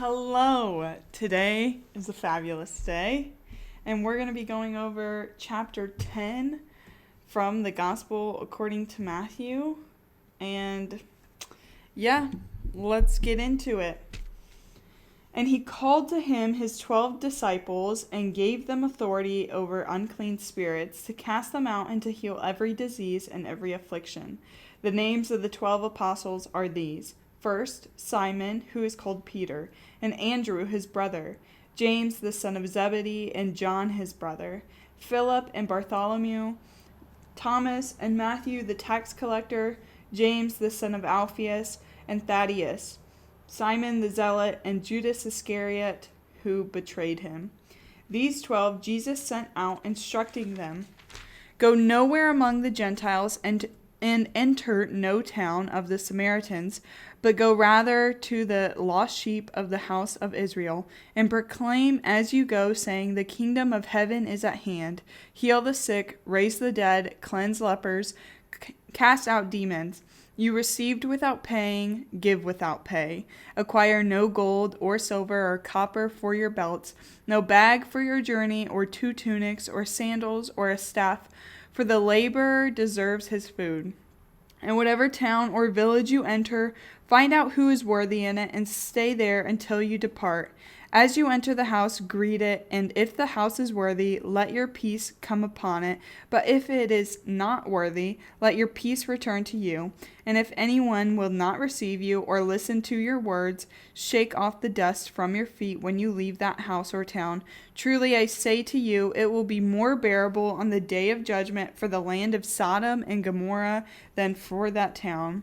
Hello! Today is a fabulous day, and we're going to be going over chapter 10 from the Gospel according to Matthew. And yeah, let's get into it. And he called to him his 12 disciples and gave them authority over unclean spirits to cast them out and to heal every disease and every affliction. The names of the 12 apostles are these. First, Simon, who is called Peter, and Andrew his brother, James the son of Zebedee, and John his brother, Philip and Bartholomew, Thomas and Matthew the tax collector, James the son of Alphaeus, and Thaddeus, Simon the zealot, and Judas Iscariot, who betrayed him. These 12 Jesus sent out, instructing them, "Go nowhere among the Gentiles and enter no town of the Samaritans, but go rather to the lost sheep of the house of Israel, and proclaim as you go, saying, the kingdom of heaven is at hand. Heal the sick, raise the dead, cleanse lepers, cast out demons. You received without paying, give without pay. Acquire no gold or silver or copper for your belts, no bag for your journey, or 2 tunics, or sandals, or a staff, for the laborer deserves his food. And whatever town or village you enter, find out who is worthy in it, and stay there until you depart. As you enter the house, greet it, and if the house is worthy, let your peace come upon it. But if it is not worthy, let your peace return to you. And if anyone will not receive you or listen to your words, shake off the dust from your feet when you leave that house or town. Truly I say to you, it will be more bearable on the day of judgment for the land of Sodom and Gomorrah than for that town.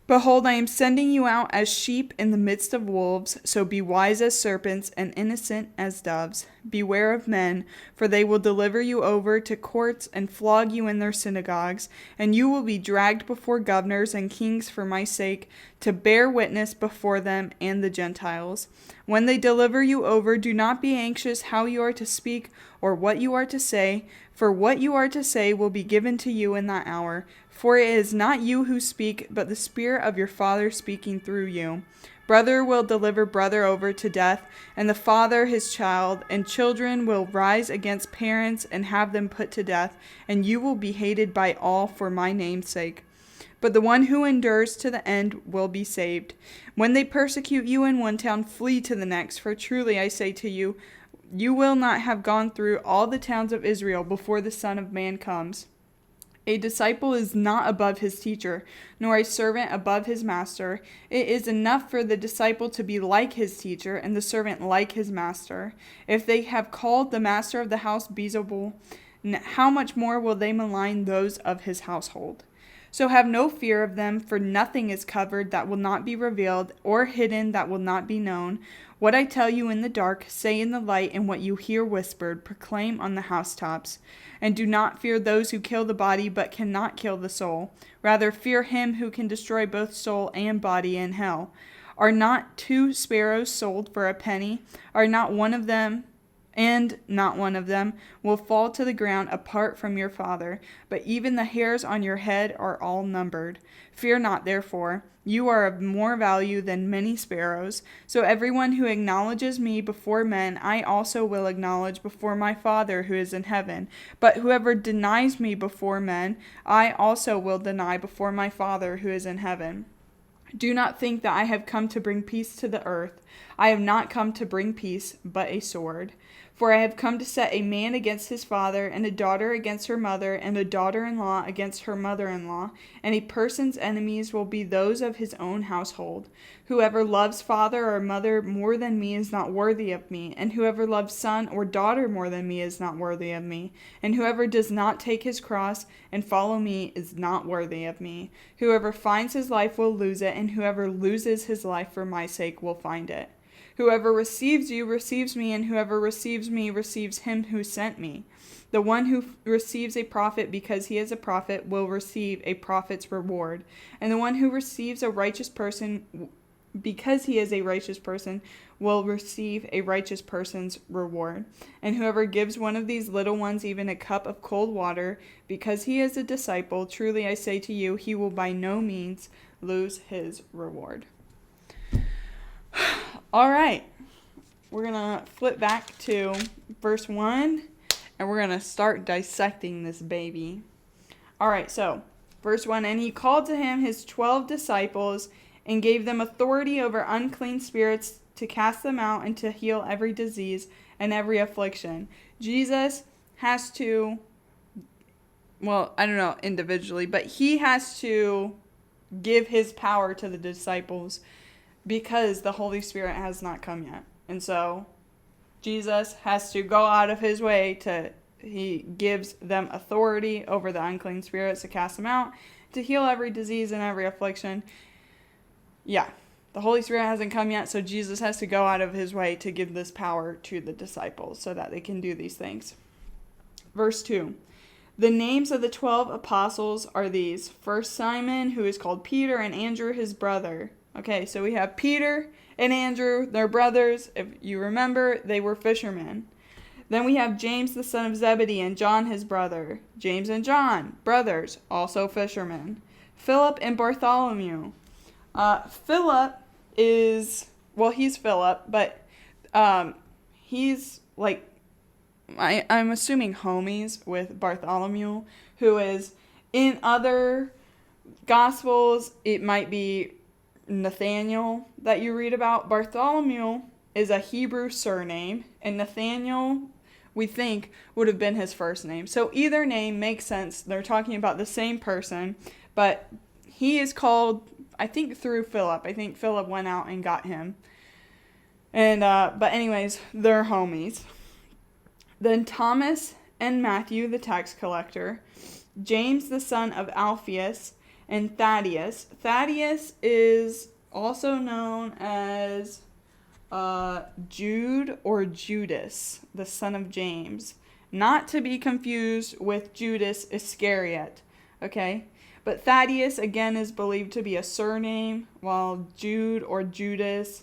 Behold, I am sending you out as sheep in the midst of wolves, so be wise as serpents and innocent as doves. Beware of men, for they will deliver you over to courts and flog you in their synagogues, and you will be dragged before governors and kings for my sake, to bear witness before them and the Gentiles. When they deliver you over, do not be anxious how you are to speak or what you are to say, for what you are to say will be given to you in that hour. For it is not you who speak, but the Spirit of your Father speaking through you. Brother will deliver brother over to death, and the father his child, and children will rise against parents and have them put to death, and you will be hated by all for my name's sake. But the one who endures to the end will be saved. When they persecute you in one town, flee to the next, for truly I say to you, you will not have gone through all the towns of Israel before the Son of Man comes. A disciple is not above his teacher, nor a servant above his master. It is enough for the disciple to be like his teacher, and the servant like his master. If they have called the master of the house Beelzebul, how much more will they malign those of his household? So have no fear of them, for nothing is covered that will not be revealed, or hidden that will not be known. What I tell you in the dark, say in the light, and what you hear whispered, proclaim on the housetops. And do not fear those who kill the body, but cannot kill the soul. Rather fear him who can destroy both soul and body in hell. Are not 2 sparrows sold for a penny? Are not one of them will fall to the ground apart from your Father, but even the hairs on your head are all numbered. Fear not, therefore, you are of more value than many sparrows. So everyone who acknowledges me before men, I also will acknowledge before my Father who is in heaven. But whoever denies me before men, I also will deny before my Father who is in heaven. Do not think that I have come to bring peace to the earth. I have not come to bring peace, but a sword. For I have come to set a man against his father, and a daughter against her mother, and a daughter-in-law against her mother-in-law, and a person's enemies will be those of his own household. Whoever loves father or mother more than me is not worthy of me, and whoever loves son or daughter more than me is not worthy of me, and whoever does not take his cross and follow me is not worthy of me. Whoever finds his life will lose it, and whoever loses his life for my sake will find it. Whoever receives you receives me, and whoever receives me receives him who sent me. The one who receives a prophet because he is a prophet will receive a prophet's reward, and the one who receives a righteous person because he is a righteous person will receive a righteous person's reward. And whoever gives one of these little ones even a cup of cold water because he is a disciple, truly I say to you, he will by no means lose his reward. All right. We're going to flip back to verse 1, and we're going to start dissecting this baby. All right, so verse 1, and he called to him his 12 disciples and gave them authority over unclean spirits to cast them out and to heal every disease and every affliction. Jesus has to, well, I don't know individually, but he has to give his power to the disciples because the Holy Spirit has not come yet. And so Jesus has to go out of his way he gives them authority over the unclean spirits to cast them out, to heal every disease and every affliction. Yeah, the Holy Spirit hasn't come yet, so Jesus has to go out of his way to give this power to the disciples so that they can do these things. Verse 2. The names of the 12 apostles are these. First Simon, who is called Peter, and Andrew, his brother. Okay, so we have Peter and Andrew, their brothers. If you remember, they were fishermen. Then we have James, the son of Zebedee, and John, his brother. James and John, brothers, also fishermen. Philip and Bartholomew. Philip is, well, he's Philip, but he's like, I'm assuming homies with Bartholomew, who is in other Gospels, it might be Nathaniel that you read about. Bartholomew is a Hebrew surname, and Nathaniel, we think, would have been his first name. So either name makes sense. They're talking about the same person, but he is called, I think, through Philip. I think Philip went out and got him. And but anyways, they're homies. Then Thomas and Matthew, the tax collector. James, the son of Alphaeus, and Thaddeus. Thaddeus is also known as Jude or Judas, the son of James. Not to be confused with Judas Iscariot. Okay? But Thaddeus, again, is believed to be a surname, while Jude or Judas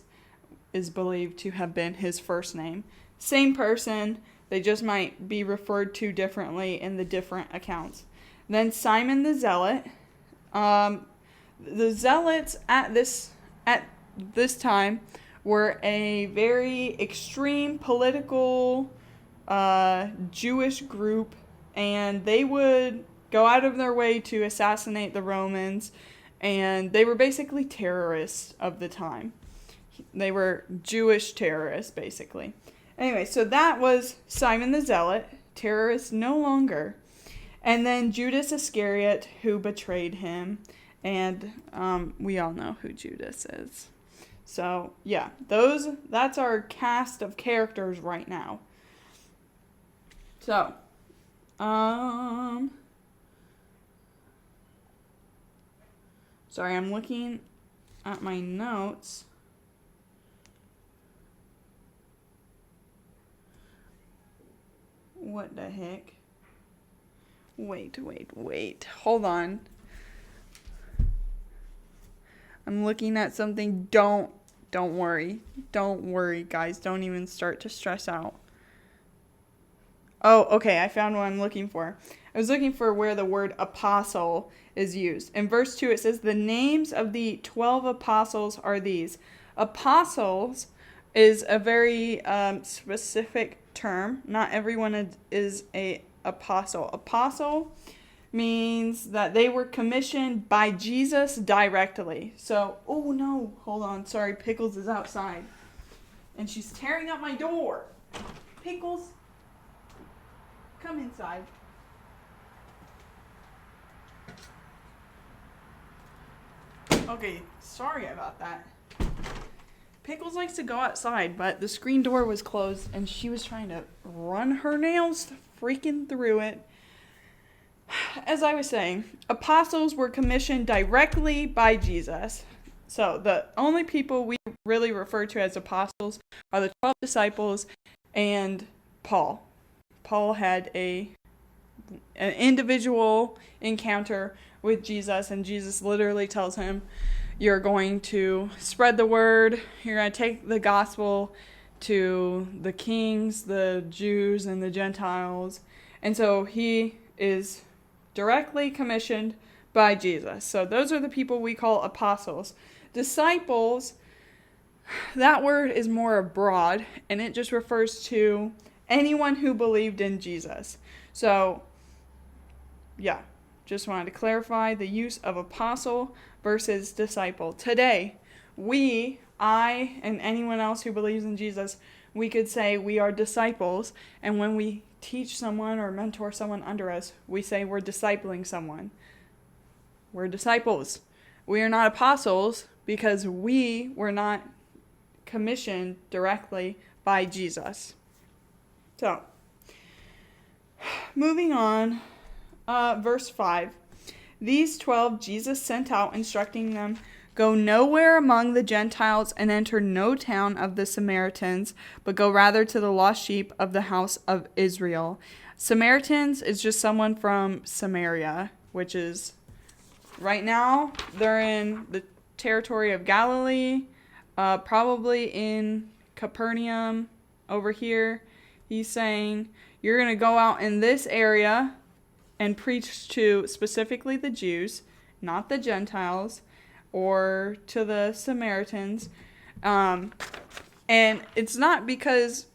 is believed to have been his first name. Same person, they just might be referred to differently in the different accounts. Then Simon the Zealot. The Zealots at this time were a very extreme political Jewish group, and they would go out of their way to assassinate the Romans, and they were basically terrorists of the time. They were Jewish terrorists, basically. Anyway, so that was Simon the Zealot, terrorist no longer. And then Judas Iscariot, who betrayed him, and we all know who Judas is. So, yeah, that's our cast of characters right now. So, sorry, I'm looking at my notes. What the heck? Wait. Hold on. I'm looking at something. Don't worry. Don't worry, guys. Don't even start to stress out. Oh, okay. I found what I'm looking for. I was looking for where the word apostle is used. In verse 2, it says, the names of the 12 apostles are these. Apostles is a very specific term. Not everyone is a apostle. Apostle means that they were commissioned by Jesus directly. So, oh no, hold on. Sorry, Pickles is outside. And she's tearing up my door. Pickles, come inside. Okay, sorry about that. Pickles likes to go outside, but the screen door was closed and she was trying to run her nails freaking through it. As I was saying, apostles were commissioned directly by Jesus. So the only people we really refer to as apostles are the 12 disciples and Paul. Paul had an individual encounter with Jesus, and Jesus literally tells him, you're going to spread the word, you're going to take the gospel to the kings, the Jews, and the Gentiles. And so he is directly commissioned by Jesus. So those are the people we call apostles. Disciples that word is more broad, and it just refers to anyone who believed in Jesus. So, yeah, just wanted to clarify the use of apostle versus disciple. Today, I, and anyone else who believes in Jesus, we could say we are disciples, and when we teach someone or mentor someone under us, we say we're discipling someone. We're disciples. We are not apostles because we were not commissioned directly by Jesus. So, moving on, verse 5. These 12 Jesus sent out, instructing them, "Go nowhere among the Gentiles and enter no town of the Samaritans, but go rather to the lost sheep of the house of Israel." Samaritans is just someone from Samaria, which is, right now, they're in the territory of Galilee, probably in Capernaum over here. He's saying, you're going to go out in this area and preach to specifically the Jews, not the Gentiles, or to the Samaritans. And it's not because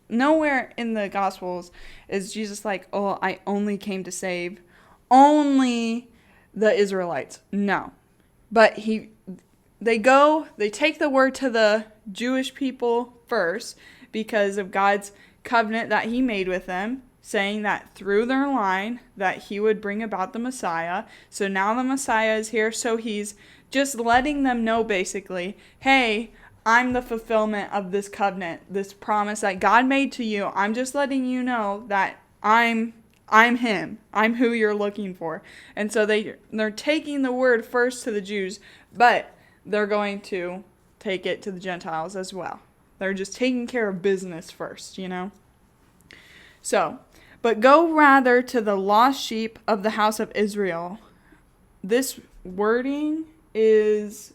nowhere in the Gospels is Jesus like, oh, I only came to save only the Israelites. No. But they take the word to the Jewish people first because of God's covenant that he made with them, saying that through their line that he would bring about the Messiah. So now the Messiah is here, so he's just letting them know basically, hey, I'm the fulfillment of this covenant, this promise that God made to you. I'm just letting you know that I'm him. I'm who you're looking for. And so they're taking the word first to the Jews, but they're going to take it to the Gentiles as well. They're just taking care of business first, you know? So, but go rather to the lost sheep of the house of Israel. This wording is,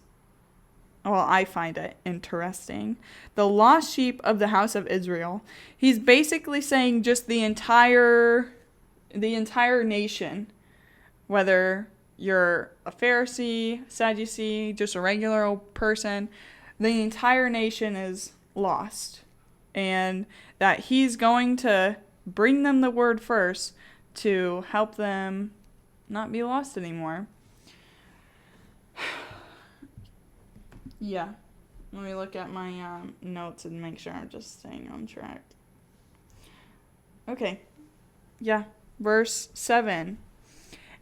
well, I find it interesting. The lost sheep of the house of Israel. He's basically saying just the entire nation, whether you're a Pharisee, Sadducee, just a regular old person, the entire nation is lost. And that he's going to bring them the word first to help them not be lost anymore. Yeah. Let me look at my notes and make sure I'm just staying on track. Okay. Yeah. Verse 7.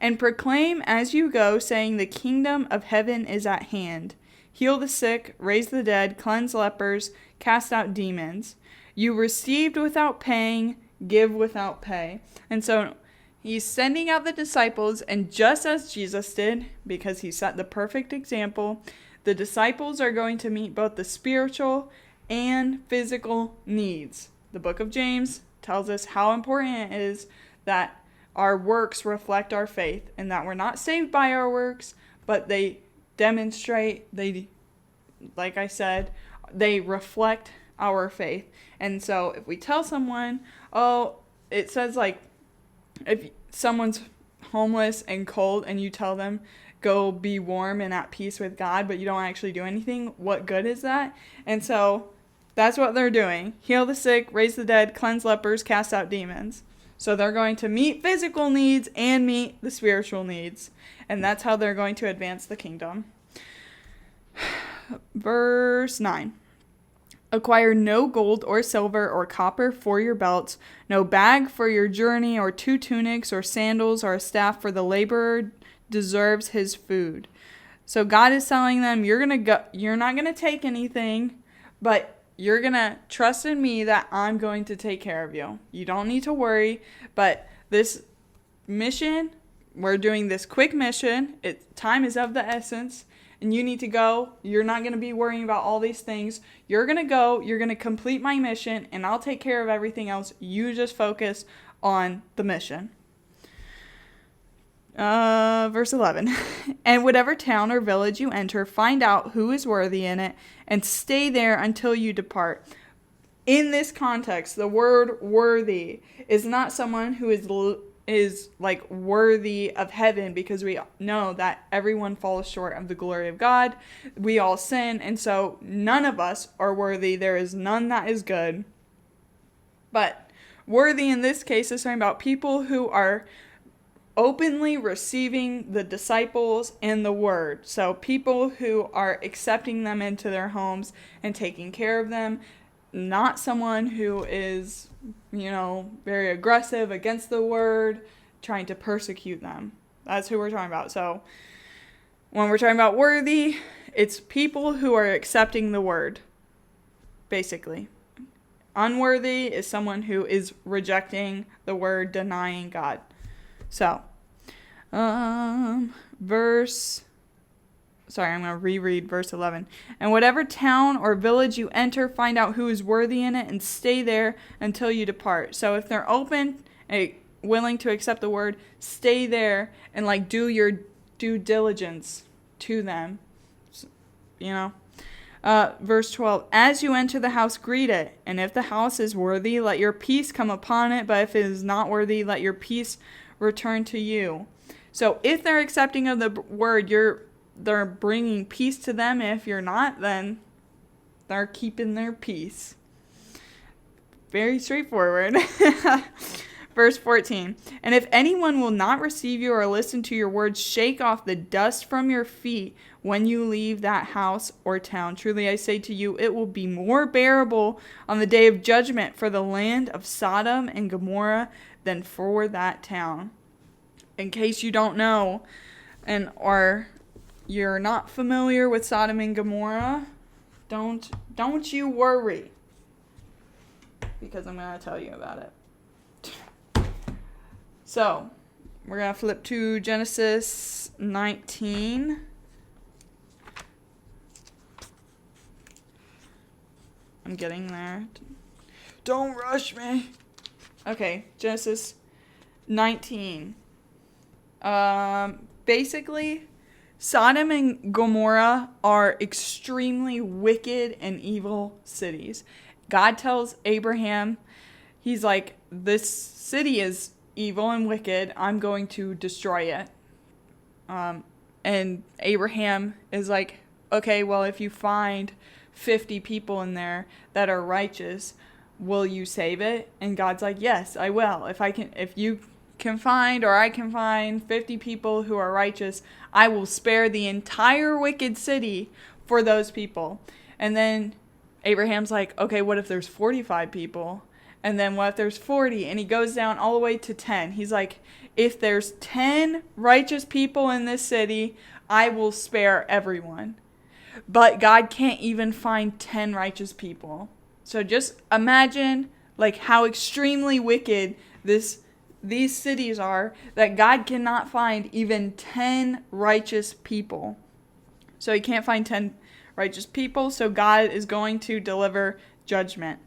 And proclaim as you go, saying, the kingdom of heaven is at hand. Heal the sick, raise the dead, cleanse lepers, cast out demons. You received without paying, give without pay. And so he's sending out the disciples, and just as Jesus did, because he set the perfect example, the disciples are going to meet both the spiritual and physical needs. The book of James tells us how important it is that our works reflect our faith, and that we're not saved by our works, but they demonstrate, like I said, they reflect our faith. And so if we tell someone, oh, it says like, if someone's homeless and cold and you tell them, go be warm and at peace with God, but you don't actually do anything, what good is that? And so that's what they're doing. Heal the sick, raise the dead, cleanse lepers, cast out demons. So they're going to meet physical needs and meet the spiritual needs. And that's how they're going to advance the kingdom. Verse 9. Acquire no gold or silver or copper for your belts, no bag for your journey, or 2 tunics or sandals, or a staff, for the laborer deserves his food. So God is telling them, you're not going to take anything, but you're going to trust in me that I'm going to take care of you. You don't need to worry, but this mission, we're doing this quick mission. Time is of the essence, and you need to go. You're not going to be worrying about all these things. You're going to go. You're going to complete my mission, and I'll take care of everything else. You just focus on the mission. Verse 11. And whatever town or village you enter, find out who is worthy in it, and stay there until you depart. In this context, the word worthy is not someone who is is like worthy of heaven, because we know that everyone falls short of the glory of God. We all sin, and so none of us are worthy. There is none that is good. But worthy in this case is talking about people who are openly receiving the disciples and the word. So people who are accepting them into their homes and taking care of them, not someone who is, very aggressive against the word, trying to persecute them. That's who we're talking about. So when we're talking about worthy, it's people who are accepting the word, basically. Unworthy is someone who is rejecting the word, denying God. So, I'm going to reread verse 11. And whatever town or village you enter, find out who is worthy in it and stay there until you depart. So if they're open and willing to accept the word, stay there and do your due diligence to them. Verse 12, as you enter the house, greet it. And if the house is worthy, let your peace come upon it. But if it is not worthy, let your peace return to you. So if they're accepting of the word, they're bringing peace to them. If you're not, then they're keeping their peace. Very straightforward. Verse 14, and if anyone will not receive you or listen to your words, shake off the dust from your feet when you leave that house or town. Truly I say to you, it will be more bearable on the day of judgment for the land of Sodom and Gomorrah than for that town. In case you don't know, or you're not familiar with Sodom and Gomorrah, don't you worry, because I'm going to tell you about it. So, we're going to flip to Genesis 19. I'm getting there. Don't rush me. Okay, Genesis 19. Basically, Sodom and Gomorrah are extremely wicked and evil cities. God tells Abraham, he's like, this city is evil and wicked. I'm going to destroy it. And Abraham is like, okay, well, if you find 50 people in there that are righteous, will you save it? And God's like, yes, I will. If you can find, or I can find 50 people who are righteous, I will spare the entire wicked city for those people. And then Abraham's like, okay, what if there's 45 people? And then what if there's 40? And he goes down all the way to 10. He's like, if there's 10 righteous people in this city, I will spare everyone. But God can't even find 10 righteous people. So just imagine how extremely wicked these cities are, that God cannot find even 10 righteous people. So he can't find 10 righteous people, so God is going to deliver judgment.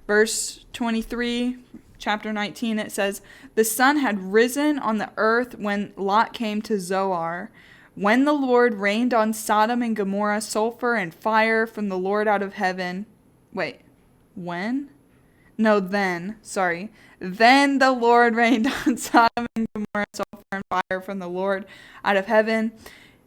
Verse 23, chapter 19, it says, the sun had risen on the earth when Lot came to Zoar. When the Lord rained on Sodom and Gomorrah sulfur and fire from the Lord out of heaven. Wait, when? No, then. Sorry. Then the Lord rained on Sodom and Gomorrah sulfur and fire from the Lord out of heaven.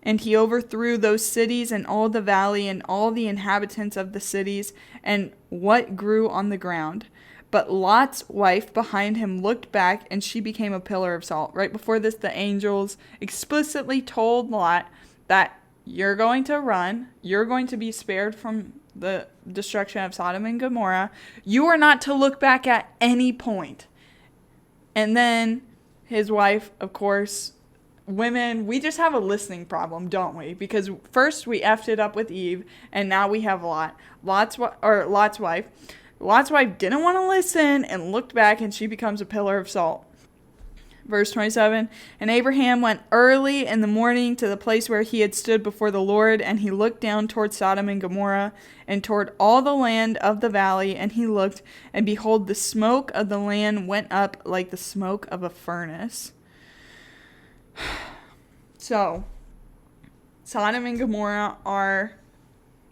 And he overthrew those cities and all the valley and all the inhabitants of the cities and what grew on the ground. But Lot's wife behind him looked back, and she became a pillar of salt. Right before this, the angels explicitly told Lot that you're going to run. You're going to be spared from the destruction of Sodom and Gomorrah. You are not to look back at any point. And then his wife, of course, women, we just have a listening problem, don't we? Because first we effed it up with Eve, and now we have Lot's wife. Lot's wife didn't want to listen and looked back, and she becomes a pillar of salt. Verse 27, and Abraham went early in the morning to the place where he had stood before the Lord, and he looked down toward Sodom and Gomorrah and toward all the land of the valley, and he looked, and behold, the smoke of the land went up like the smoke of a furnace. So, Sodom and Gomorrah are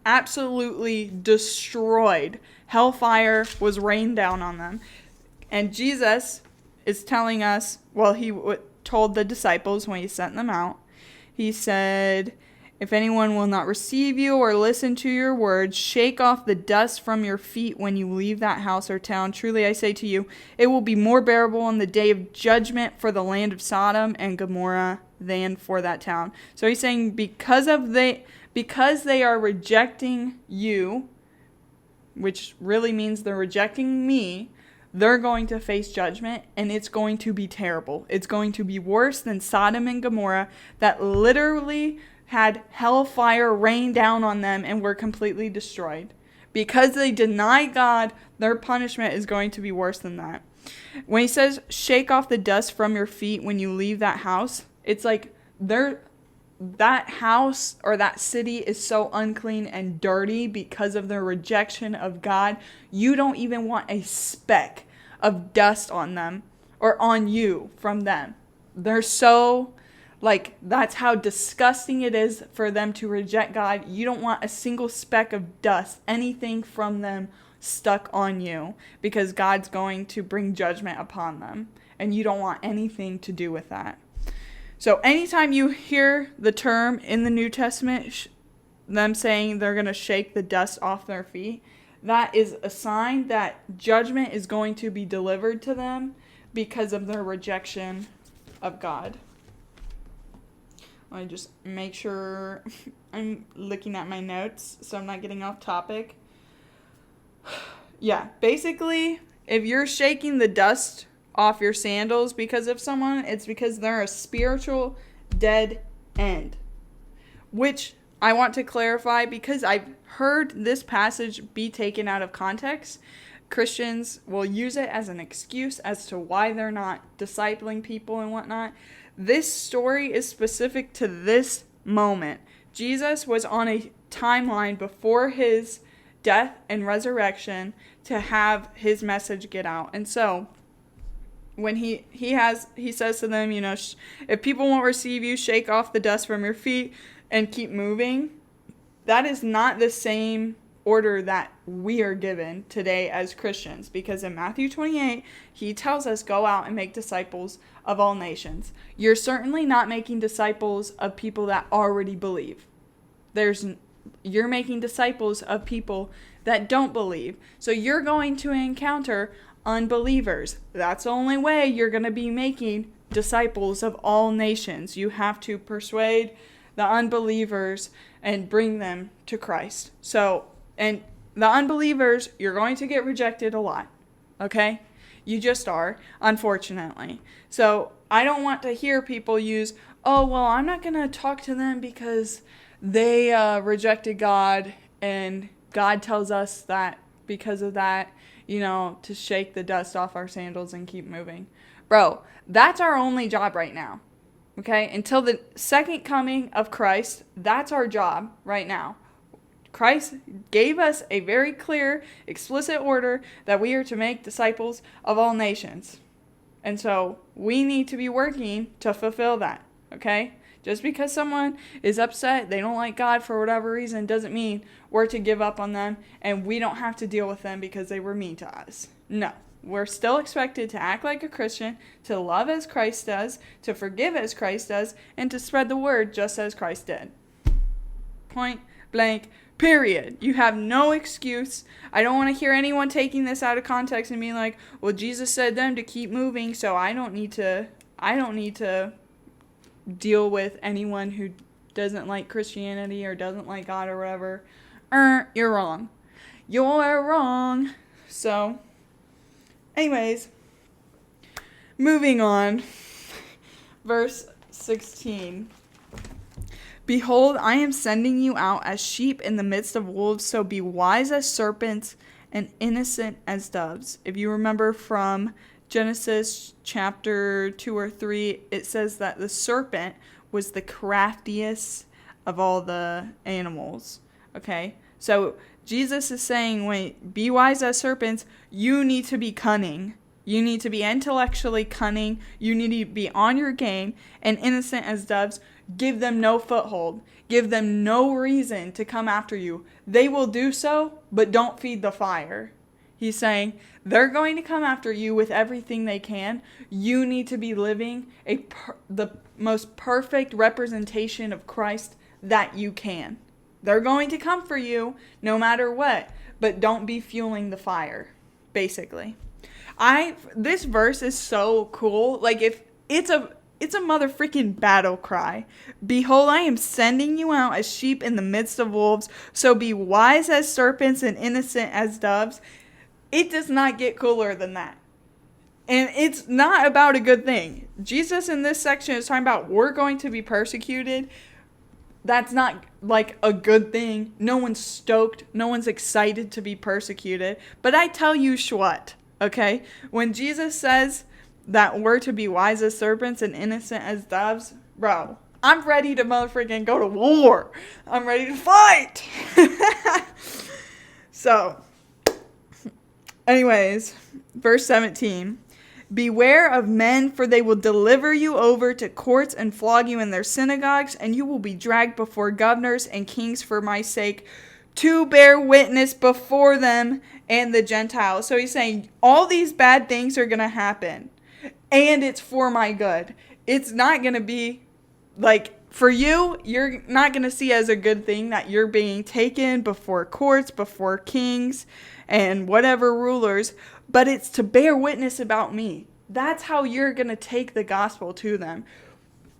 absolutely destroyed. Hellfire was rained down on them. And Jesus, is telling us, he told the disciples when he sent them out, he said, if anyone will not receive you or listen to your words, shake off the dust from your feet when you leave that house or town. Truly I say to you, it will be more bearable on the day of judgment for the land of Sodom and Gomorrah than for that town. So he's saying because they are rejecting you, which really means they're rejecting me, they're going to face judgment, and it's going to be terrible. It's going to be worse than Sodom and Gomorrah that literally had hellfire rain down on them and were completely destroyed. Because they denied God, their punishment is going to be worse than that. When he says, shake off the dust from your feet when you leave that house, it's like that house or that city is so unclean and dirty because of their rejection of God. You don't even want a speck of dust on them or on you from them. They're so... that's how disgusting it is for them to reject God. You don't want a single speck of dust, anything from them stuck on you, because God's going to bring judgment upon them. And you don't want anything to do with that. So anytime you hear the term in the New Testament, them saying they're going to shake the dust off their feet, that is a sign that judgment is going to be delivered to them because of their rejection of God. I just make sure I'm looking at my notes so I'm not getting off topic. Yeah, basically, if you're shaking the dust off your sandals because of someone, it's because they're a spiritual dead end. Which I want to clarify because I've heard this passage be taken out of context. Christians will use it as an excuse as to why they're not discipling people and whatnot. This story is specific to this moment. Jesus was on a timeline before his death and resurrection to have his message get out. And so when he says to them, if people won't receive you, shake off the dust from your feet and keep moving. That is not the same order that we are given today as Christians, because in Matthew 28 he tells us, go out and make disciples of all nations. You're certainly not making disciples of people that already believe. You're making disciples of people that don't believe. So you're going to encounter unbelievers. That's the only way you're going to be making disciples of all nations. You have to persuade the unbelievers and bring them to Christ. And the unbelievers, you're going to get rejected a lot, okay? You just are, unfortunately. So I don't want to hear people use, I'm not going to talk to them because they rejected God, and God tells us that because of that, to shake the dust off our sandals and keep moving. Bro, that's our only job right now, okay? Until the second coming of Christ, that's our job right now. Christ gave us a very clear, explicit order that we are to make disciples of all nations. And so we need to be working to fulfill that, okay? Just because someone is upset, they don't like God for whatever reason, doesn't mean we're to give up on them and we don't have to deal with them because they were mean to us. No, we're still expected to act like a Christian, to love as Christ does, to forgive as Christ does, and to spread the word just as Christ did. Point blank. Period. You have no excuse. I don't want to hear anyone taking this out of context and being like, well, Jesus said them to keep moving, so I don't need to deal with anyone who doesn't like Christianity or doesn't like God or whatever. You're wrong. You're wrong. So, anyways, moving on. Verse 16. Behold, I am sending you out as sheep in the midst of wolves, so be wise as serpents and innocent as doves. If you remember from Genesis chapter 2 or 3, it says that the serpent was the craftiest of all the animals. Okay? So Jesus is saying, be wise as serpents, you need to be cunning. You need to be intellectually cunning. You need to be on your game. And innocent as doves, give them no foothold. Give them no reason to come after you. They will do so, but don't feed the fire. He's saying they're going to come after you with everything they can. You need to be living the most perfect representation of Christ that you can. They're going to come for you no matter what, but don't be fueling the fire, basically. This verse is so cool. Like, if it's a mother freaking battle cry. Behold, I am sending you out as sheep in the midst of wolves. So be wise as serpents and innocent as doves. It does not get cooler than that. And it's not about a good thing. Jesus in this section is talking about we're going to be persecuted. That's not like a good thing. No one's stoked. No one's excited to be persecuted. But I tell you what, okay? When Jesus says that we're to be wise as serpents and innocent as doves, bro, I'm ready to motherfucking go to war. I'm ready to fight. So, anyways, verse 17. Beware of men, for they will deliver you over to courts and flog you in their synagogues, and you will be dragged before governors and kings for my sake, to bear witness before them and the Gentiles. So he's saying all these bad things are going to happen, and it's for my good. It's not going to be like, for you, you're not going to see as a good thing that you're being taken before courts, before kings, and whatever rulers, but it's to bear witness about me. That's how you're going to take the gospel to them.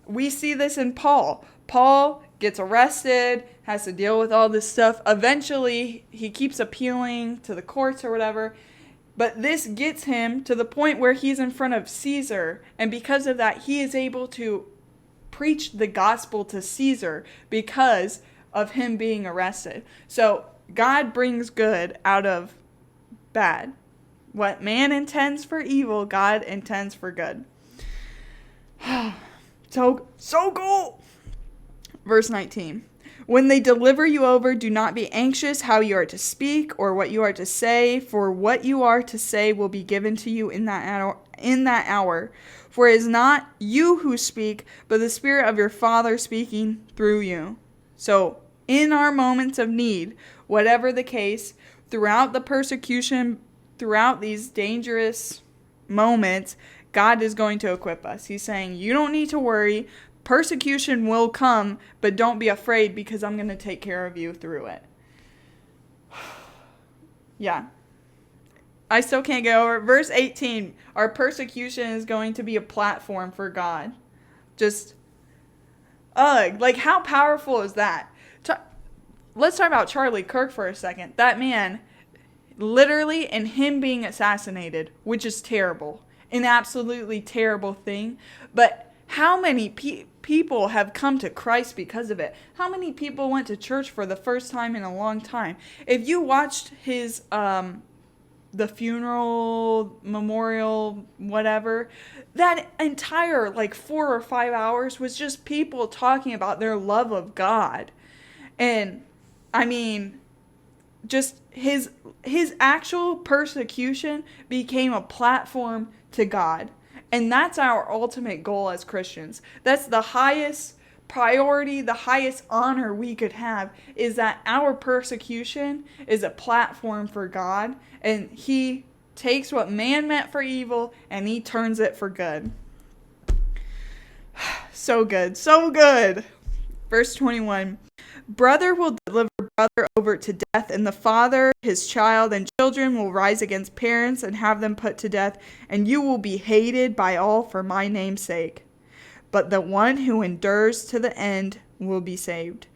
We see this in Paul. Paul gets arrested, has to deal with all this stuff. Eventually, he keeps appealing to the courts or whatever. But this gets him to the point where he's in front of Caesar. And because of that, he is able to preach the gospel to Caesar because of him being arrested. So God brings good out of bad. What man intends for evil, God intends for good. So cool. Verse 19. When they deliver you over, do not be anxious how you are to speak or what you are to say, for what you are to say will be given to you in that hour. For it is not you who speak, but the Spirit of your Father speaking through you. So, in our moments of need, whatever the case, throughout the persecution, throughout these dangerous moments, God is going to equip us. He's saying, you don't need to worry. Persecution will come, but don't be afraid because I'm going to take care of you through it. Yeah. I still can't get over it. Verse 18, our persecution is going to be a platform for God. Just, like how powerful is that? Let's talk about Charlie Kirk for a second. That man, literally, and him being assassinated, which is terrible. An absolutely terrible thing. But how many people have come to Christ because of it? How many people went to church for the first time in a long time? If you watched his, the funeral, memorial, whatever, that entire, 4 or 5 hours was just people talking about their love of God. And, I mean, just his actual persecution became a platform to God. And that's our ultimate goal as Christians. That's the highest priority, the highest honor we could have, is that our persecution is a platform for God. And he takes what man meant for evil and he turns it for good. So good. So good. Verse 21. Brother will deliver brother over to death, and the father, his child, and children will rise against parents and have them put to death, and you will be hated by all for my name's sake. But the one who endures to the end will be saved.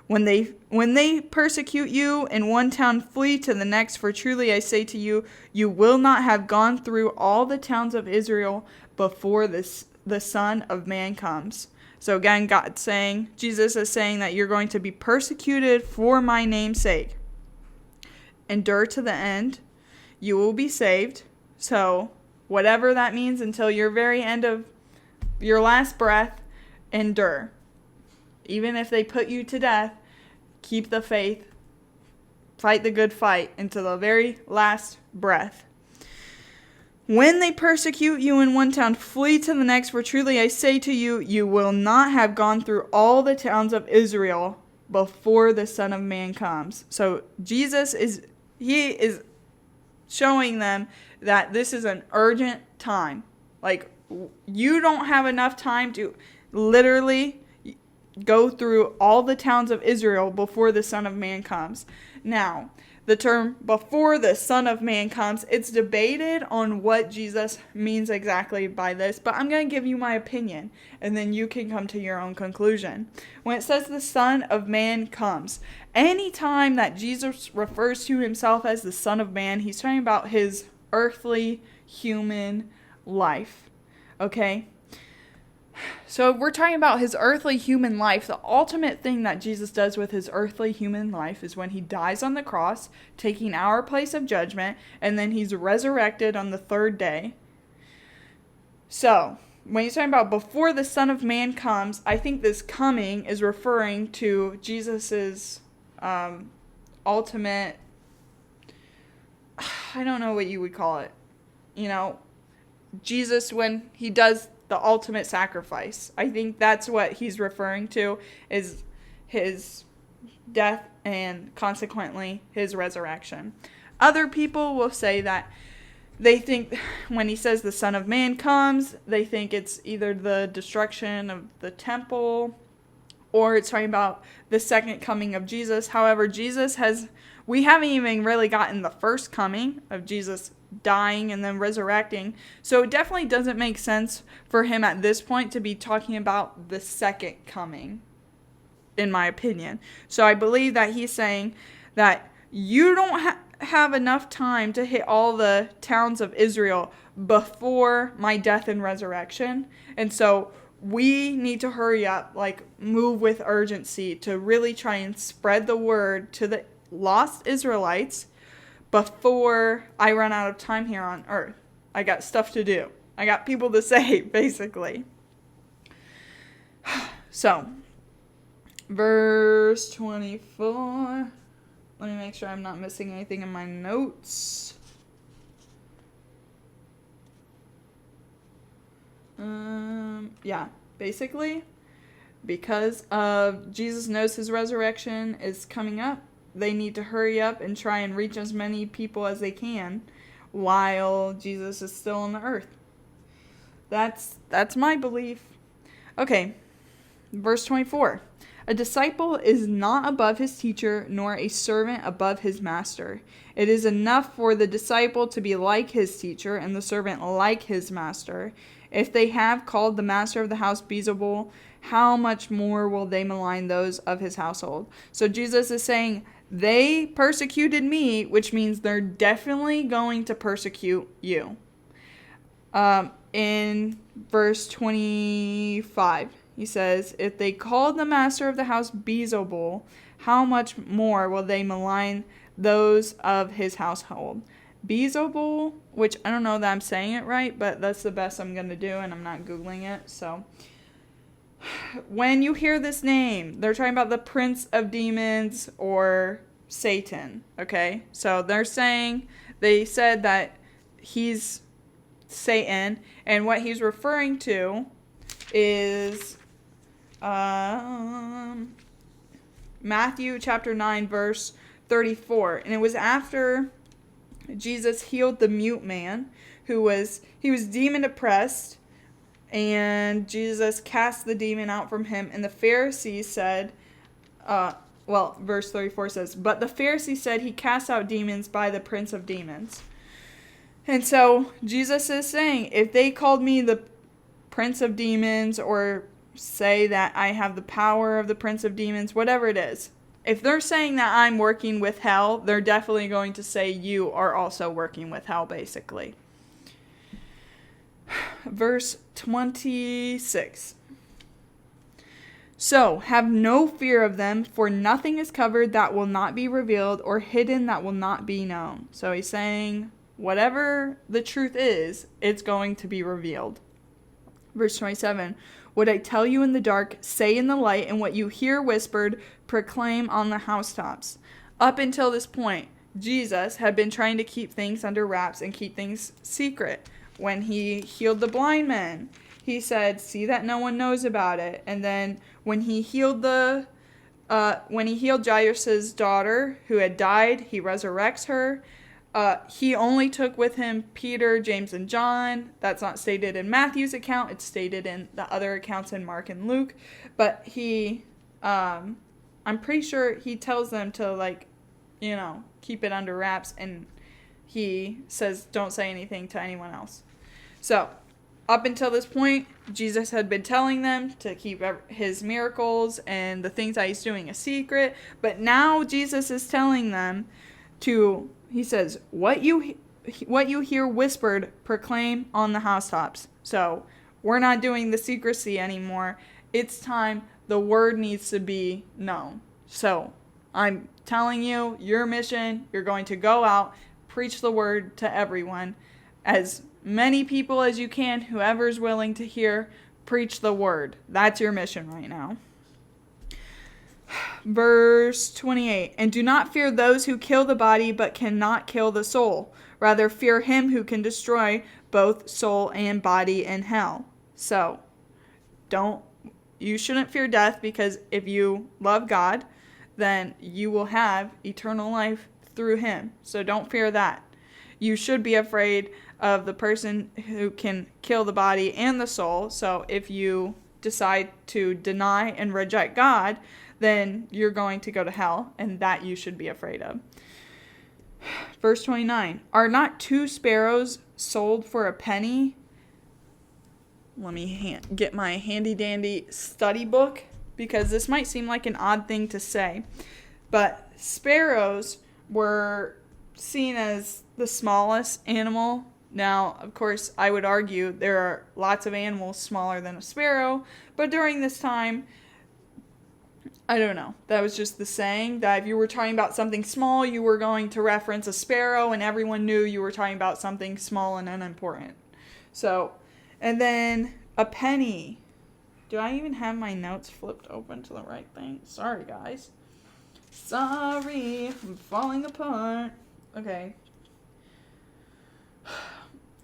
When they persecute you in one town, flee to the next, for truly I say to you, you will not have gone through all the towns of Israel before the Son of Man comes. So again, Jesus is saying that you're going to be persecuted for my name's sake. Endure to the end. You will be saved. So whatever that means until your very end of your last breath, endure. Even if they put you to death, keep the faith. Fight the good fight until the very last breath. When they persecute you in one town, flee to the next, for truly I say to you, you will not have gone through all the towns of Israel before the Son of Man comes. So Jesus is showing them that this is an urgent time. Like, you don't have enough time to literally go through all the towns of Israel before the Son of Man comes. Now, the term before the Son of Man comes, it's debated on what Jesus means exactly by this, but I'm going to give you my opinion, and then you can come to your own conclusion. When it says the Son of Man comes, any time that Jesus refers to himself as the Son of Man, he's talking about his earthly human life. Okay? So if we're talking about his earthly human life, the ultimate thing that Jesus does with his earthly human life is when he dies on the cross, taking our place of judgment, and then he's resurrected on the third day. So, when he's talking about before the Son of Man comes, I think this coming is referring to Jesus's ultimate, I don't know what you would call it, Jesus when he does the ultimate sacrifice. I think that's what he's referring to, is his death and consequently his resurrection. Other people will say that they think when he says the Son of Man comes, they think it's either the destruction of the temple or it's talking about the second coming of Jesus. However, we haven't even really gotten the first coming of Jesus dying and then resurrecting. So it definitely doesn't make sense for him at this point to be talking about the second coming, in my opinion. So I believe that he's saying that you don't have enough time to hit all the towns of Israel before my death and resurrection. And so we need to hurry up, move with urgency to really try and spread the word to the lost Israelites before I run out of time here on earth. I got stuff to do. I got people to save, basically. So, verse 24. Let me make sure I'm not missing anything in my notes. Basically, because Jesus knows his resurrection is coming up, they need to hurry up and try and reach as many people as they can while Jesus is still on the earth. That's my belief. Okay, verse 24. A disciple is not above his teacher, nor a servant above his master. It is enough for the disciple to be like his teacher, and the servant like his master. If they have called the master of the house Beelzebul, how much more will they malign those of his household? So Jesus is saying, they persecuted me, which means they're definitely going to persecute you. In verse 25, he says, if they called the master of the house Beelzebul, how much more will they malign those of his household? Beelzebul, which I don't know that I'm saying it right, but that's the best I'm going to do, and I'm not Googling it. So when you hear this name, they're talking about the prince of demons or Satan, okay? So they said that he's Satan, and what he's referring to is Matthew chapter 9, verse 34. And it was after Jesus healed the mute man he was demon oppressed, and Jesus cast the demon out from him. And the Pharisees said, verse 34 says, but the Pharisees said he cast out demons by the prince of demons. And so Jesus is saying, if they called me the prince of demons, or say that I have the power of the prince of demons, whatever it is, if they're saying that I'm working with hell, they're definitely going to say you are also working with hell, basically. Verse 26. So, have no fear of them, for nothing is covered that will not be revealed, or hidden that will not be known. So he's saying, whatever the truth is, it's going to be revealed. Verse 27. What I tell you in the dark, say in the light, and what you hear whispered, proclaim on the housetops. Up until this point, Jesus had been trying to keep things under wraps and keep things secret. When he healed the blind men, he said, see that no one knows about it. And then when he healed Jairus' daughter who had died, he resurrects her. He only took with him Peter, James, and John. That's not stated in Matthew's account. It's stated in the other accounts in Mark and Luke. But I'm pretty sure he tells them to, keep it under wraps. And he says, don't say anything to anyone else. So, up until this point, Jesus had been telling them to keep his miracles and the things that he's doing a secret. But now Jesus is telling them he says, what you hear whispered, proclaim on the housetops. So we're not doing the secrecy anymore. It's time. The word needs to be known. So I'm telling you, your mission, you're going to go out, preach the word to everyone. As many people as you can, whoever's willing to hear, preach the word. That's your mission right now. Verse 28, and do not fear those who kill the body but cannot kill the soul. Rather fear him who can destroy both soul and body in hell. So, you shouldn't fear death, because if you love God, then you will have eternal life through him. So don't fear that. You should be afraid of the person who can kill the body and the soul. So if you decide to deny and reject God, then you're going to go to hell, and that you should be afraid of. Verse 29, are not 2 sparrows sold for a penny? Let me get my handy dandy study book, because this might seem like an odd thing to say. But sparrows were seen as the smallest animal. Now, of course, I would argue there are lots of animals smaller than a sparrow, but during this time, I don't know. That was just the saying that if you were talking about something small, you were going to reference a sparrow, and everyone knew you were talking about something small and unimportant. So, and then a penny. Do I even have my notes flipped open to the right thing? Sorry, guys. Sorry, I'm falling apart. Okay.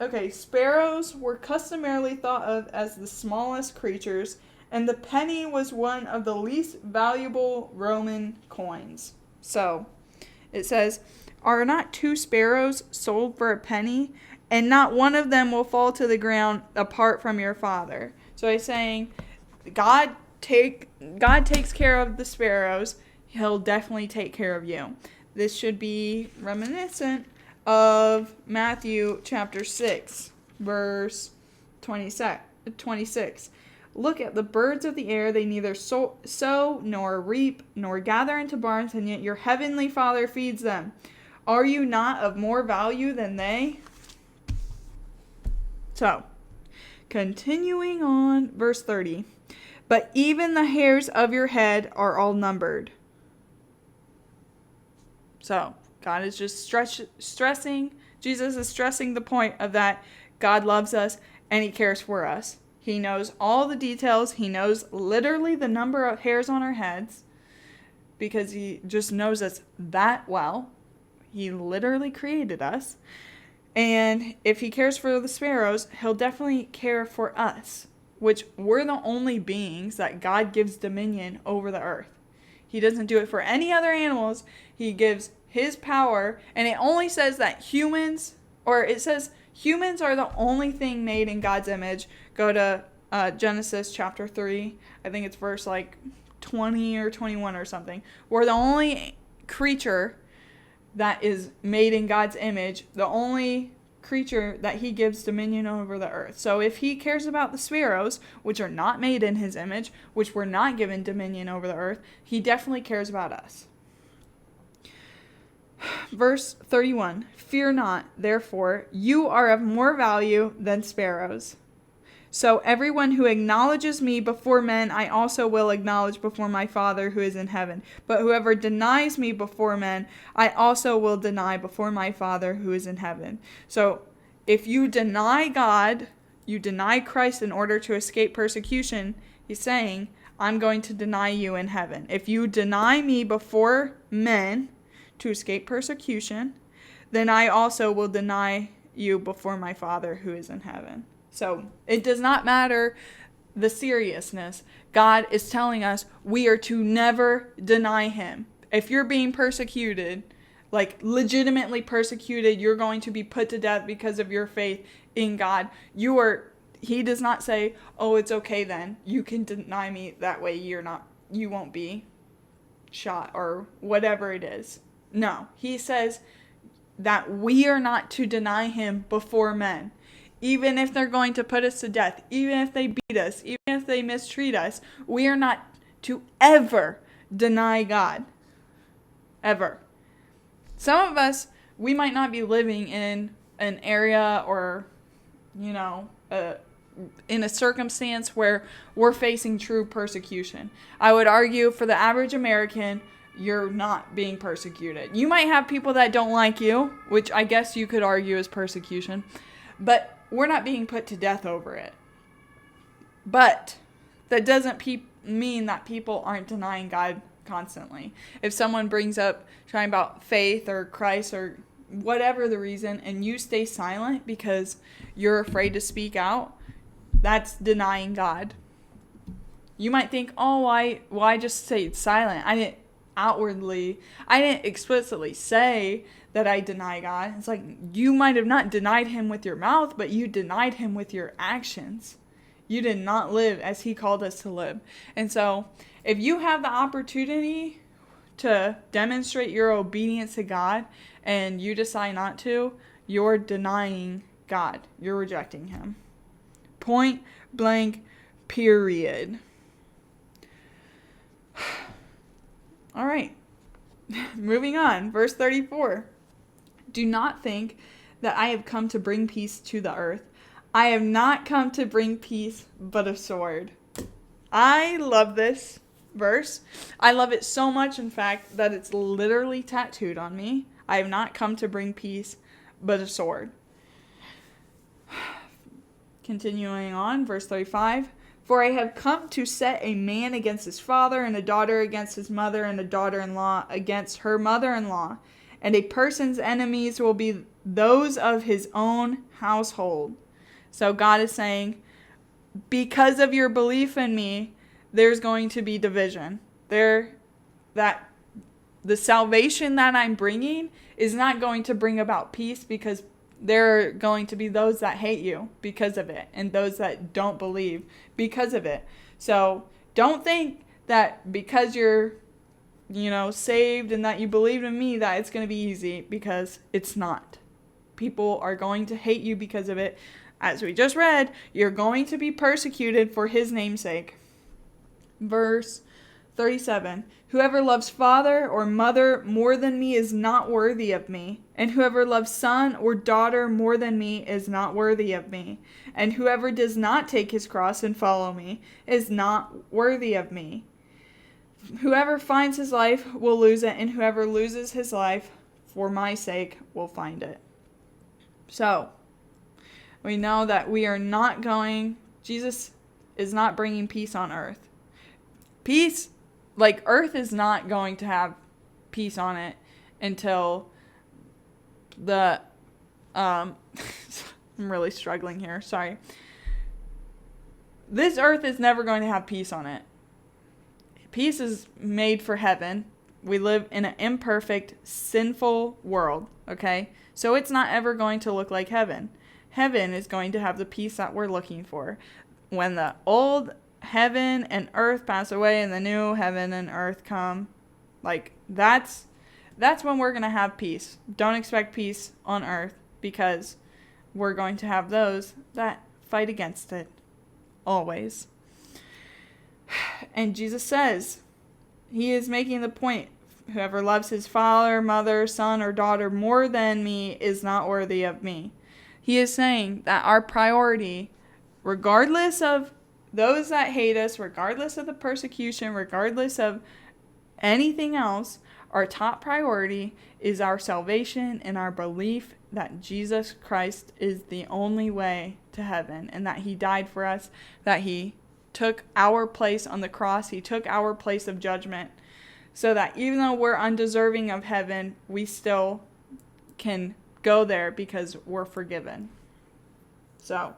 Okay, sparrows were customarily thought of as the smallest creatures, and the penny was one of the least valuable Roman coins. So, it says, are not 2 sparrows sold for a penny? And not one of them will fall to the ground apart from your Father. So he's saying, God takes care of the sparrows. He'll definitely take care of you. This should be reminiscent of Matthew chapter 6, verse 26. Look at the birds of the air, they neither sow nor reap nor gather into barns, and yet your heavenly Father feeds them. Are you not of more value than they? So, continuing on, verse 30. But even the hairs of your head are all numbered. So, God is just stressing, Jesus is stressing the point of that God loves us and he cares for us. He knows all the details. He knows literally the number of hairs on our heads, because he just knows us that well. He literally created us. And if he cares for the sparrows, he'll definitely care for us, which we're the only beings that God gives dominion over the earth. He doesn't do it for any other animals. He gives his power, and it only says that humans are the only thing made in God's image. Go to Genesis chapter 3. I think it's verse 20 or 21 or something. We're the only creature that is made in God's image, the only creature that he gives dominion over the earth. So if he cares about the sparrows, which are not made in his image, which were not given dominion over the earth, he definitely cares about us. Verse 31, fear not, therefore, you are of more value than sparrows. So everyone who acknowledges me before men, I also will acknowledge before my Father who is in heaven. But whoever denies me before men, I also will deny before my Father who is in heaven. So if you deny God, you deny Christ in order to escape persecution, he's saying, I'm going to deny you in heaven. If you deny me before men to escape persecution, then I also will deny you before my Father who is in heaven. So it does not matter the seriousness. God is telling us we are to never deny him. If you're being persecuted, like legitimately persecuted, you're going to be put to death because of your faith in God, he does not say, oh, it's okay then. You can deny me, that way you won't be shot or whatever it is. No, he says that we are not to deny him before men. Even if they're going to put us to death, even if they beat us, even if they mistreat us, we are not to ever deny God. Ever. Some of us, we might not be living in an area or, in a circumstance where we're facing true persecution. I would argue for the average American, you're not being persecuted. You might have people that don't like you, which I guess you could argue is persecution, but we're not being put to death over it. But that doesn't mean that people aren't denying God constantly. If someone brings up talking about faith or Christ or whatever the reason, and you stay silent because you're afraid to speak out, that's denying God. You might think, oh, why just stay silent? I didn't explicitly say that I deny God. It's like, you might have not denied him with your mouth, but you denied him with your actions. You did not live as he called us to live. And so, if you have the opportunity to demonstrate your obedience to God and you decide not to, you're denying God. You're rejecting him. Point blank, period. All right. Moving on. Verse 34. Do not think that I have come to bring peace to the earth. I have not come to bring peace, but a sword. I love this verse. I love it so much, in fact, that it's literally tattooed on me. I have not come to bring peace, but a sword. Continuing on, verse 35. For I have come to set a man against his father, and a daughter against his mother, and a daughter-in-law against her mother-in-law. And a person's enemies will be those of his own household. So God is saying, because of your belief in me, there's going to be division. The salvation that I'm bringing is not going to bring about peace, because there are going to be those that hate you because of it, and those that don't believe because of it. So don't think that because you're, saved and that you believe in me, that it's going to be easy, because it's not. People are going to hate you because of it. As we just read, you're going to be persecuted for his name's sake. Verse 37. Whoever loves father or mother more than me is not worthy of me. And whoever loves son or daughter more than me is not worthy of me. And whoever does not take his cross and follow me is not worthy of me. Whoever finds his life will lose it, and whoever loses his life for my sake will find it. So, we know that Jesus is not bringing peace on earth. Peace, earth is not going to have peace on it until I'm really struggling here, sorry. This earth is never going to have peace on it. Peace is made for heaven. We live in an imperfect, sinful world, okay? So it's not ever going to look like heaven. Heaven is going to have the peace that we're looking for. When the old heaven and earth pass away and the new heaven and earth come, that's when we're going to have peace. Don't expect peace on earth, because we're going to have those that fight against it. Always. And Jesus says, he is making the point, whoever loves his father, mother, son, or daughter more than me is not worthy of me. He is saying that our priority, regardless of those that hate us, regardless of the persecution, regardless of anything else, our top priority is our salvation and our belief that Jesus Christ is the only way to heaven, and that he died for us, that he took our place on the cross, he took our place of judgment, so that even though we're undeserving of heaven, we still can go there because we're forgiven. So,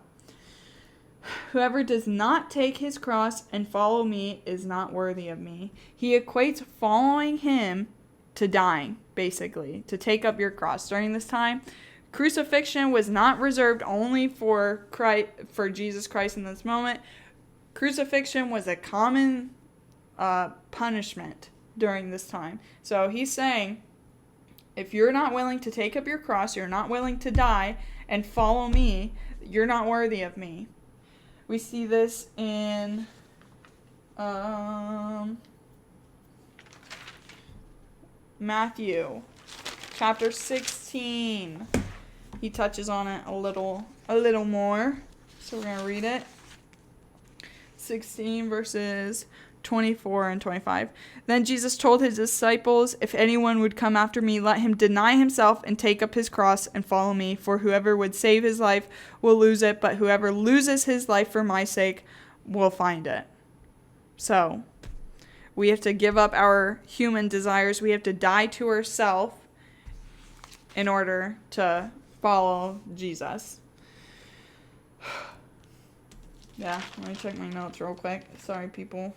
whoever does not take his cross and follow me is not worthy of me. He equates following him to dying, basically, to take up your cross. During this time, crucifixion was not reserved only for Jesus Christ in this moment. Crucifixion was a common punishment during this time. So he's saying, if you're not willing to take up your cross, you're not willing to die and follow me, you're not worthy of me. We see this in Matthew chapter 16. He touches on it a little more. So we're going to read it. 16 verses 24 and 25. Then Jesus told his disciples, if anyone would come after me, let him deny himself and take up his cross and follow me. For whoever would save his life will lose it, but whoever loses his life for my sake will find it. So, we have to give up our human desires. We have to die to ourselves in order to follow Jesus. Yeah, let me check my notes real quick. Sorry, people.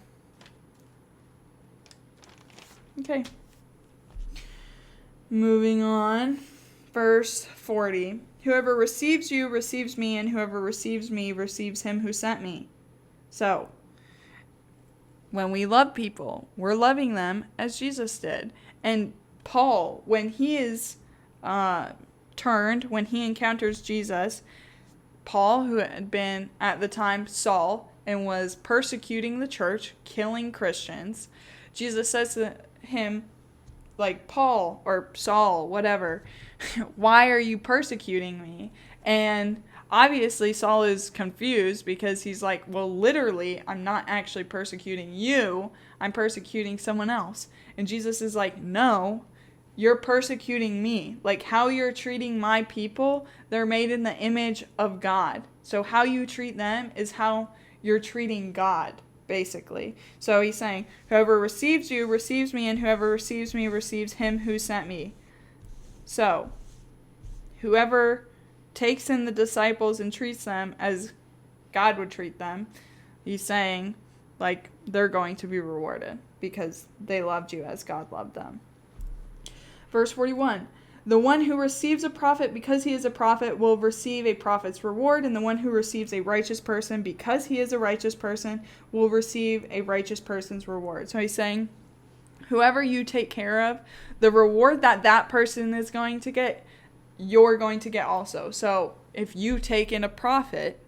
Okay. Moving on. Verse 40. Whoever receives you receives me, and whoever receives me receives him who sent me. So, when we love people, we're loving them as Jesus did. And Paul, when he is when he encounters Jesus, Paul, who had been at the time Saul and was persecuting the church, killing Christians, Jesus says to him, like, Paul or Saul, whatever, why are you persecuting me? And obviously Saul is confused because he's like, well, literally, I'm not actually persecuting you. I'm persecuting someone else. And Jesus is like, no, you're persecuting me. Like, how you're treating my people, they're made in the image of God. So how you treat them is how you're treating God, basically. So he's saying, whoever receives you receives me, and whoever receives me receives him who sent me. So, whoever takes in the disciples and treats them as God would treat them, he's saying, like, they're going to be rewarded because they loved you as God loved them. Verse 41, the one who receives a prophet because he is a prophet will receive a prophet's reward, and the one who receives a righteous person because he is a righteous person will receive a righteous person's reward. So he's saying, whoever you take care of, the reward that person is going to get, you're going to get also. So if you take in a prophet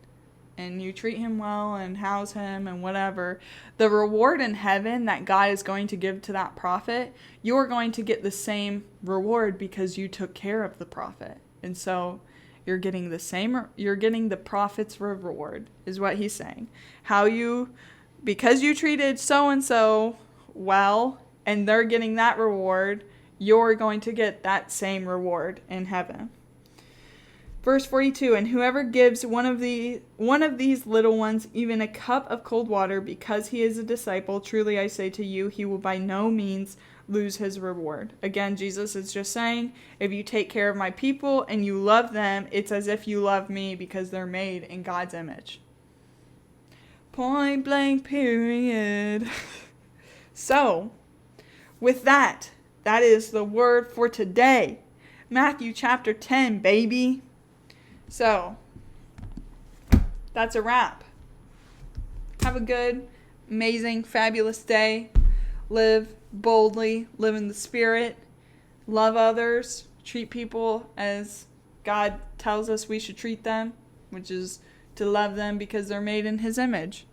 and you treat him well and house him and whatever, the reward in heaven that God is going to give to that prophet, you're going to get the same reward because you took care of the prophet. And so you're getting the prophet's reward, is what he's saying. Because you treated so-and-so well and they're getting that reward, you're going to get that same reward in heaven. Verse 42, and whoever gives one of these little ones even a cup of cold water because he is a disciple, truly I say to you, he will by no means lose his reward. Again, Jesus is just saying, if you take care of my people and you love them, it's as if you love me because they're made in God's image. Point blank, period. So, with that is the word for today. Matthew chapter 10, baby. So, that's a wrap. Have a good, amazing, fabulous day. Live boldly, live in the Spirit, love others, treat people as God tells us we should treat them, which is to love them because they're made in His image.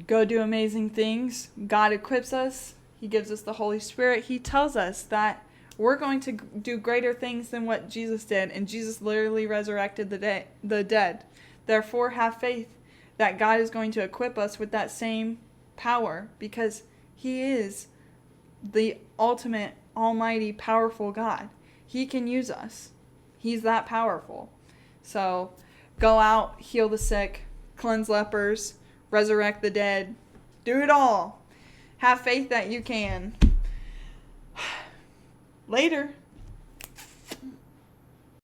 Go do amazing things. God equips us. He gives us the Holy Spirit. He tells us that we're going to do greater things than what Jesus did, and Jesus literally resurrected the dead. Therefore, have faith that God is going to equip us with that same power because He is the ultimate, almighty, powerful God. He can use us. He's that powerful. So, go out, heal the sick, cleanse lepers, resurrect the dead. Do it all. Have faith that you can. Later.